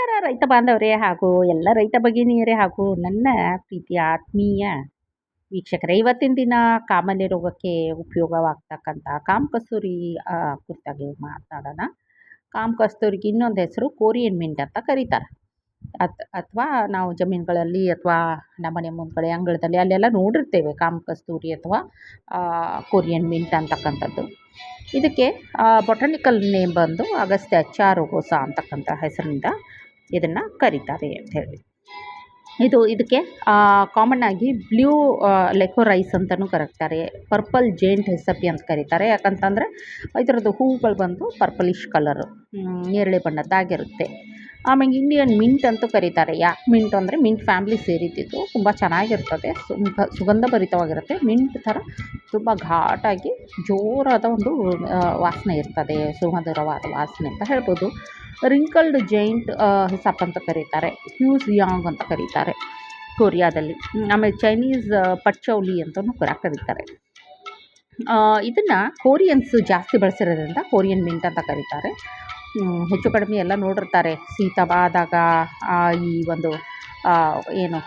ನಮಸ್ಕಾರ ರೈತ ಬಾಂಧವರೇ ಹಾಗೂ ಎಲ್ಲ ರೈತ ಭಗಿನಿಯರೇ ಹಾಗೂ ನನ್ನ ಪ್ರೀತಿಯ ಆತ್ಮೀಯ ವೀಕ್ಷಕರೇ, ಇವತ್ತಿನ ದಿನ ಕಾಮಾಲೆ ರೋಗಕ್ಕೆ ಉಪಯೋಗವಾಗ್ತಕ್ಕಂಥ ಕಾಮಕಸ್ತೂರಿ ಕುರಿತಾಗಿ ಮಾತಾಡೋಣ. ಕಾಮಕಸ್ತೂರಿಗೆ ಇನ್ನೊಂದು ಹೆಸರು ಕೋರಿಯನ್ ಮಿಂಟ್ ಅಂತ ಕರೀತಾರೆ. ಅಥವಾ ನಾವು ಜಮೀನುಗಳಲ್ಲಿ ಅಥವಾ ನಮ್ಮನೆ ಮುಂದ್ಗಡೆ ಅಂಗಳದಲ್ಲಿ ಅಲ್ಲೆಲ್ಲ ನೋಡಿರ್ತೇವೆ ಕಾಮಕಸ್ತೂರಿ ಅಥವಾ ಕೋರಿಯನ್ ಮಿಂಟ್ ಅಂತಕ್ಕಂಥದ್ದು. ಇದಕ್ಕೆ ಬೊಟಾನಿಕಲ್ ನೇಮ್ ಬಂದು ಅಗಸ್ತ್ಯ ರುಗೋಸಾ ಅಂತಕ್ಕಂಥ ಹೆಸರಿನಿಂದ ಇದನ್ನು ಕರೀತಾರೆ ಅಂತ ಹೇಳಿ. ಇದಕ್ಕೆ ಕಾಮನ್ ಆಗಿ ಬ್ಲೂ ಲೆಕೋರೈಸ್ ಅಂತಲೂ ಕರೀತಾರೆ, ಪರ್ಪಲ್ ಜೇಂಟ್ ಹೆಸಪಿ ಅಂತ ಕರೀತಾರೆ. ಯಾಕಂತಂದರೆ ಇದರದ್ದು ಹೂವುಗಳು ಬಂದು ಪರ್ಪಲಿಶ್ ಕಲರು, ನೇರಳೆ ಬಣ್ಣದ್ದಾಗಿರುತ್ತೆ. ಆಮೇಲೆ ಇಂಡಿಯನ್ ಮಿಂಟ್ ಅಂತೂ ಕರೀತಾರೆ. ಯಾಕೆ ಮಿಂಟ್ ಅಂದರೆ ಮಿಂಟ್ ಫ್ಯಾಮ್ಲಿ ಸೇರಿದ್ದು, ತುಂಬ ಚೆನ್ನಾಗಿರ್ತದೆ, ಸುಗಂಧಭರಿತವಾಗಿರುತ್ತೆ. ಮಿಂಟ್ ಥರ ತುಂಬ ಘಾಟಾಗಿ ಜೋರಾದ ಒಂದು ವಾಸನೆ ಇರ್ತದೆ, ಸುಮಧುರವಾದ ವಾಸನೆ ಅಂತ ಹೇಳ್ಬೋದು. ರಿಂಕಲ್ಡ್ ಜೈಂಟ್ ಹಿಸಾಪ್ ಅಂತ ಕರೀತಾರೆ, ಹ್ಯೂಸ್ ಯಾಂಗ್ ಅಂತ ಕರೀತಾರೆ ಕೊರಿಯಾದಲ್ಲಿ. ಆಮೇಲೆ ಚೈನೀಸ್ ಪಚ್ಚೌಲಿ ಅಂತಲೂ ಕೂಡ ಕರೀತಾರೆ. ಇದನ್ನು ಕೋರಿಯನ್ಸ್ ಜಾಸ್ತಿ ಬಳಸಿರೋದ್ರಿಂದ ಕೋರಿಯನ್ ಮಿಂಟ್ ಅಂತ ಕರೀತಾರೆ. ಹೆಚ್ಚು ಕಡಿಮೆ ಎಲ್ಲ ನೋಡಿರ್ತಾರೆ, ಶೀತವಾದಾಗ ಈ ಒಂದು ಏನು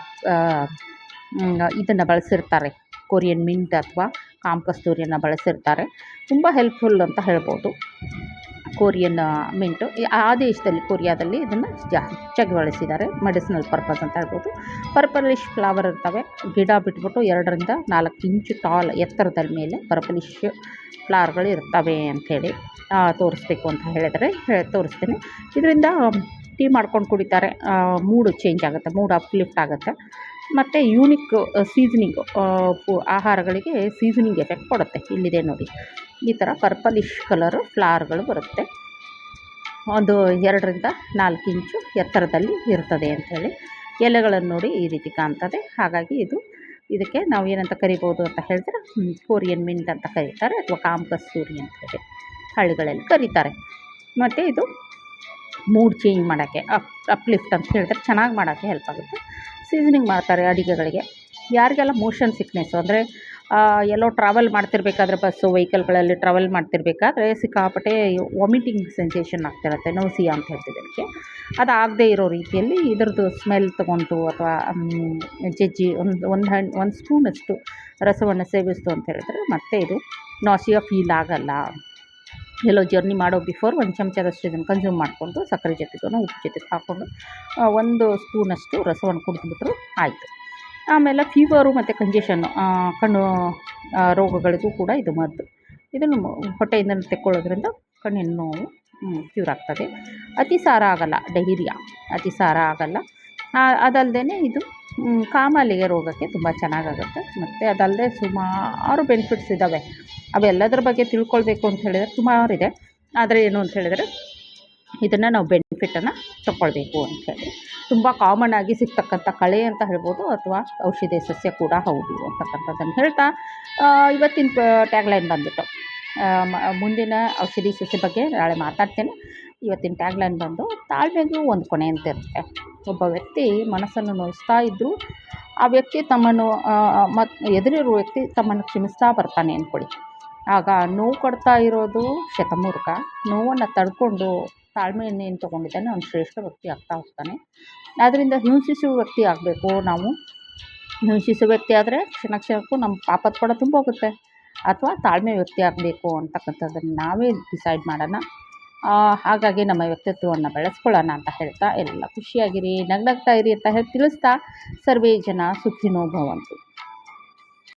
ಇದನ್ನು ಬಳಸಿರ್ತಾರೆ, ಕೋರಿಯನ್ ಮಿಂಟ್ ಅಥವಾ ಕಾಮಕಸ್ತೂರಿಯನ್ನು ಬಳಸಿರ್ತಾರೆ. ತುಂಬ ಹೆಲ್ಪ್ಫುಲ್ ಅಂತ ಹೇಳ್ಬೋದು ಕೋರಿಯನ್ ಮಿಂಟು. ಆ ದೇಶದಲ್ಲಿ ಕೊರಿಯಾದಲ್ಲಿ ಇದನ್ನು ಹೆಚ್ಚಾಗಿ ಬಳಸಿದ್ದಾರೆ, ಮೆಡಿಸಿನಲ್ ಪರ್ಪಸ್ ಅಂತ ಹೇಳ್ಬೋದು. ಪರ್ಪಲಿಶ್ ಫ್ಲವರ್ ಇರ್ತವೆ, ಗಿಡ ಬಿಟ್ಬಿಟ್ಟು 2ರಿಂದ 4 ಇಂಚು ಟಾಲ್ ಎತ್ತರದ ಮೇಲೆ ಪರ್ಪಲಿಶ್ ಫ್ಲವರ್ಗಳು ಇರ್ತವೆ ಅಂಥೇಳಿ ತೋರಿಸ್ಬೇಕು ಅಂತ ಹೇಳಿದರೆ ತೋರಿಸ್ತೀನಿ. ಇದರಿಂದ ಟೀ ಮಾಡ್ಕೊಂಡು ಕುಡಿತಾರೆ, ಮೂಡು ಚೇಂಜ್ ಆಗುತ್ತೆ, ಮೂಡ್ ಅಪ್ಲಿಫ್ಟ್ ಆಗುತ್ತೆ. ಮತ್ತು ಯೂನಿಕ್ ಸೀಸನಿಂಗು, ಆಹಾರಗಳಿಗೆ ಸೀಸನಿಂಗ್ ಎಫೆಕ್ಟ್ ಕೊಡುತ್ತೆ. ಇಲ್ಲಿದೆ ನೋಡಿ, ಈ ಥರ ಪರ್ಪಲಿಶ್ ಕಲರು ಫ್ಲವರ್ಗಳು ಬರುತ್ತೆ. ಒಂದು 2ರಿಂದ 4 ಇಂಚು ಎತ್ತರದಲ್ಲಿ ಇರ್ತದೆ ಅಂಥೇಳಿ. ಎಲೆಗಳನ್ನು ನೋಡಿ ಈ ರೀತಿ ಕಾಣ್ತದೆ. ಹಾಗಾಗಿ ಇದಕ್ಕೆ ನಾವು ಏನಂತ ಕರಿಬೋದು ಅಂತ ಹೇಳಿದ್ರೆ ಕೋರಿಯನ್ ಮಿಂಟ್ ಅಂತ ಕರೀತಾರೆ, ಅಥವಾ ಕಾಮಕಸ್ತೂರಿ ಅಂತ ಹೇಳಿ ಹಳ್ಳಿಗಳಲ್ಲಿ ಕರೀತಾರೆ. ಮತ್ತು ಇದು ಮೂಡ್ ಚೇಂಜ್ ಮಾಡೋಕ್ಕೆ, ಅಪ್ಲಿಫ್ಟ್ ಅಂತ ಹೇಳಿದ್ರೆ ಚೆನ್ನಾಗಿ ಮಾಡೋಕ್ಕೆ ಹೆಲ್ಪ್ ಆಗುತ್ತೆ. ಸೀಸನಿಂಗ್ ಮಾಡ್ತಾರೆ ಅಡುಗೆಗಳಿಗೆ. ಯಾರಿಗೆಲ್ಲ ಮೋಷನ್ ಸಿಕ್ನೆಸ್ಸು ಅಂದರೆ ಎಲ್ಲೋ ಟ್ರಾವೆಲ್ ಮಾಡ್ತಿರ್ಬೇಕಾದ್ರೆ, ಬಸ್ಸು ವೆಹಿಕಲ್ಗಳಲ್ಲಿ ಟ್ರಾವೆಲ್ ಮಾಡ್ತಿರ್ಬೇಕಾದ್ರೆ ಸಿಕ್ಕಾಪಟ್ಟೆ ವಾಮಿಟಿಂಗ್ ಸೆನ್ಸೇಷನ್ ಆಗ್ತಿರುತ್ತೆ, ನೌಸಿಯಾ ಅಂತ ಹೇಳ್ತೀವಿ ಅದಕ್ಕೆ. ಅದು ಆಗದೇ ಇರೋ ರೀತಿಯಲ್ಲಿ ಇದರದ್ದು ಸ್ಮೆಲ್ ತೊಗೊಂಡು ಅಥವಾ ಜಜ್ಜಿ ಒಂದು ಸ್ಪೂನಷ್ಟು ರಸವನ್ನು ಸೇವಿಸ್ತು ಅಂತ ಹೇಳಿದ್ರೆ ಮತ್ತೆ ಇದು ನಾಸಿಯಾ ಫೀಲ್ ಆಗಲ್ಲ. ಎಲ್ಲೋ ಜರ್ನಿ ಮಾಡೋ ಬಿಫೋರ್ 1 ಚಮಚದಷ್ಟು ಇದನ್ನು ಕನ್ಸ್ಯೂಮ್ ಮಾಡಿಕೊಂಡು ಸಕ್ಕರೆ ಜೊತೆಗೂ ಉಪ್ಪು ಜೊತೆಗೆ ಹಾಕ್ಕೊಂಡು 1 ಸ್ಪೂನಷ್ಟು ರಸವನ್ನು ಕುಡಿದ್ಬಿಟ್ರು ಆಯಿತು. ಆಮೇಲೆ ಫೀವರು ಮತ್ತು ಕಂಜೆಷನ್ನು, ಕಣ್ಣು ರೋಗಗಳಿಗೂ ಕೂಡ ಇದು ಮದ್ದು. ಇದನ್ನು ಹೊಟ್ಟೆಯಿಂದ ತೆಕ್ಕೊಳ್ಳೋದ್ರಿಂದ ಕಣ್ಣಿನ ನೋವು ಕ್ಯೂರ್ ಆಗ್ತದೆ. ಅತಿಸಾರ ಆಗಲ್ಲ, ಡಯೇರಿಯಾ ಅತಿಸಾರ ಆಗಲ್ಲ. ಅದಲ್ಲದೆ ಇದು ಕಾಮಾಲೆಗೆ ರೋಗಕ್ಕೆ ತುಂಬ ಚೆನ್ನಾಗಾಗುತ್ತೆ. ಮತ್ತು ಅದಲ್ಲದೆ ಸುಮಾರು ಬೆನಿಫಿಟ್ಸ್ ಇದ್ದಾವೆ. ಅವೆಲ್ಲದರ ಬಗ್ಗೆ ತಿಳ್ಕೊಳ್ಬೇಕು ಅಂತ ಹೇಳಿದರೆ ಸುಮಾರಿದೆ. ಆದರೆ ಏನು ಅಂತ ಹೇಳಿದರೆ ಇದನ್ನು ನಾವು ಬೆನಿಫಿಟನ್ನು ತಗೊಳ್ಬೇಕು ಅಂಥೇಳಿ. ತುಂಬ ಕಾಮನ್ ಆಗಿ ಸಿಗ್ತಕ್ಕಂಥ ಕಳೆ ಅಂತ ಹೇಳ್ಬೋದು, ಅಥವಾ ಔಷಧಿ ಸಸ್ಯ ಕೂಡ ಹೌದು ಅಂತಕ್ಕಂಥದ್ದನ್ನು ಹೇಳ್ತಾ ಇವತ್ತಿನ ಟ್ಯಾಗ್ಲೈನ್ ಬಂದುಬಿಟ್ಟು, ಮುಂದಿನ ಔಷಧಿ ಸಸ್ಯ ಬಗ್ಗೆ ನಾಳೆ ಮಾತಾಡ್ತೇನೆ. ಇವತ್ತಿನ ಟ್ಯಾಗ್ಲೈನ್ ಬಂದು ತಾಳ್ಮೆಗೂ ಒಂದು ಕೊನೆ ಅಂತ ಇರುತ್ತೆ. ಒಬ್ಬ ವ್ಯಕ್ತಿ ಮನಸ್ಸನ್ನು ನೋಯಿಸ್ತಾ ಇದ್ದರೂ ಆ ವ್ಯಕ್ತಿ ತಮ್ಮನ್ನು ಎದುರಿರೋ ವ್ಯಕ್ತಿ ತಮ್ಮನ್ನು ಕ್ಷಮಿಸ್ತಾ ಬರ್ತಾನೆ ಅಂದ್ಕೊಳ್ಳಿ. ಆಗ ನೋವು ಕೊಡ್ತಾ ಇರೋದು ಶತಮೂರ್ಖ. ನೋವನ್ನು ತಡ್ಕೊಂಡು ತಾಳ್ಮೆಯನ್ನೇನು ತೊಗೊಂಡಿದ್ದಾನೆ ಅವನು ಶ್ರೇಷ್ಠ ವ್ಯಕ್ತಿ ಆಗ್ತಾ ಹೋಗ್ತಾನೆ. ಆದ್ದರಿಂದ ಹಿಂಸಿಸುವ ವ್ಯಕ್ತಿ ಆಗಬೇಕು ನಾವು. ಹಿಂಸಿಸುವ ವ್ಯಕ್ತಿ ಆದರೆ ಕ್ಷಣಕ್ಕೂ ನಮ್ಮ ಪಾಪದ ಕೂಡ ತುಂಬ ಹೋಗುತ್ತೆ. ಅಥವಾ ತಾಳ್ಮೆ ವ್ಯಕ್ತಿ ಆಗಬೇಕು ಅಂತಕ್ಕಂಥದ್ದನ್ನು ನಾವೇ ಡಿಸೈಡ್ ಮಾಡೋಣ. ಹಾಗಾಗಿ ನಮ್ಮ ವ್ಯಕ್ತಿತ್ವವನ್ನು ಬೆಳೆಸ್ಕೊಳ್ಳೋಣ ಅಂತ ಹೇಳ್ತಾ, ಎಲ್ಲ ಖುಷಿಯಾಗಿರಿ, ನಗ್ನಗ್ತಾ ಇರಿ ಅಂತ ಹೇಳಿ ತಿಳಿಸ್ತಾ, ಸರ್ವೇ ಜನ ಸುಖಿನೋ ಭವಂತು.